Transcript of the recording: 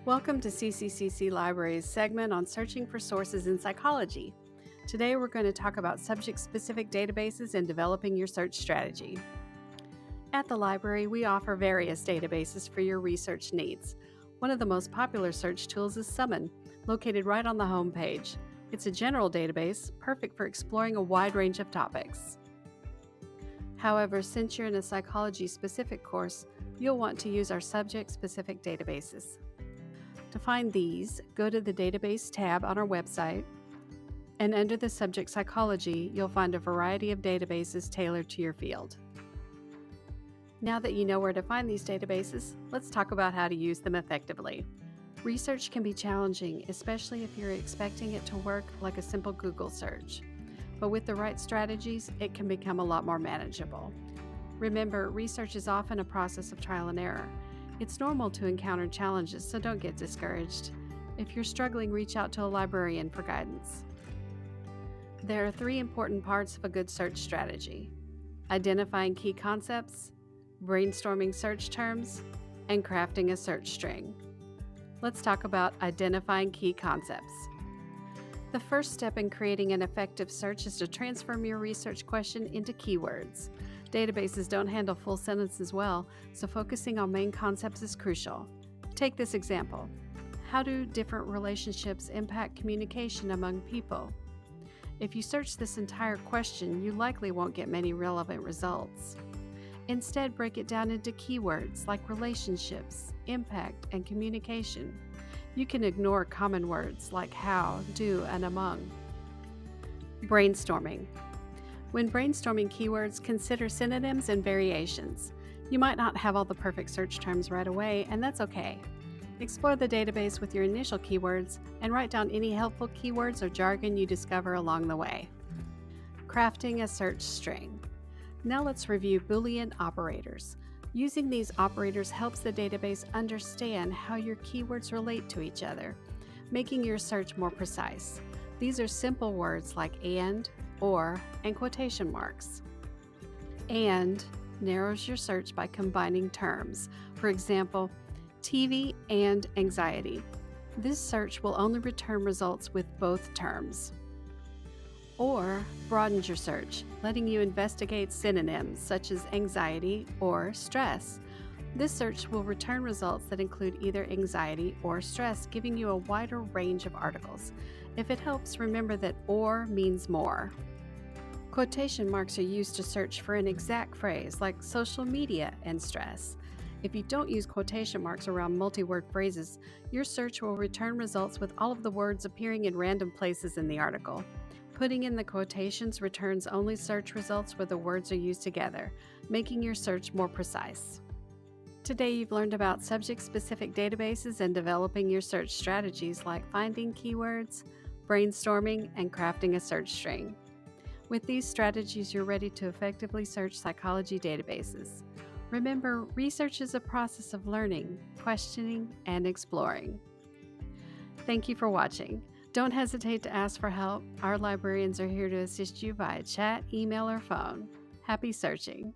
Welcome to CCCC Library's segment on searching for sources in psychology. Today we're going to talk about subject-specific databases and developing your search strategy. At the library, we offer various databases for your research needs. One of the most popular search tools is Summon, located right on the home page. It's a general database, perfect for exploring a wide range of topics. However, since you're in a psychology-specific course, you'll want to use our subject-specific databases. To find these, go to the Database tab on our website, and under the subject Psychology, you'll find a variety of databases tailored to your field. Now that you know where to find these databases, let's talk about how to use them effectively. Research can be challenging, especially if you're expecting it to work like a simple Google search. But with the right strategies, it can become a lot more manageable. Remember, research is often a process of trial and error. It's normal to encounter challenges, so don't get discouraged. If you're struggling, reach out to a librarian for guidance. There are 3 important parts of a good search strategy: identifying key concepts, brainstorming search terms, and crafting a search string. Let's talk about identifying key concepts. The first step in creating an effective search is to transform your research question into keywords. Databases don't handle full sentences well, so focusing on main concepts is crucial. Take this example. How do different relationships impact communication among people? If you search this entire question, you likely won't get many relevant results. Instead, break it down into keywords like relationships, impact, and communication. You can ignore common words like how, do, and among. Brainstorming. When brainstorming keywords, consider synonyms and variations. You might not have all the perfect search terms right away, and that's okay. Explore the database with your initial keywords and write down any helpful keywords or jargon you discover along the way. Crafting a search string. Now let's review Boolean operators. Using these operators helps the database understand how your keywords relate to each other, making your search more precise. These are simple words like and, or, and quotation marks. And narrows your search by combining terms. For example, TV and anxiety. This search will only return results with both terms. Or broadens your search, letting you investigate synonyms such as anxiety or stress. This search will return results that include either anxiety or stress, giving you a wider range of articles. If it helps, remember that or means more. Quotation marks are used to search for an exact phrase like social media and stress. If you don't use quotation marks around multi-word phrases, your search will return results with all of the words appearing in random places in the article. Putting in the quotations returns only search results where the words are used together, making your search more precise. Today you've learned about subject-specific databases and developing your search strategies like finding keywords, brainstorming, and crafting a search string. With these strategies, you're ready to effectively search psychology databases. Remember, research is a process of learning, questioning, and exploring. Thank you for watching. Don't hesitate to ask for help. Our librarians are here to assist you via chat, email, or phone. Happy searching!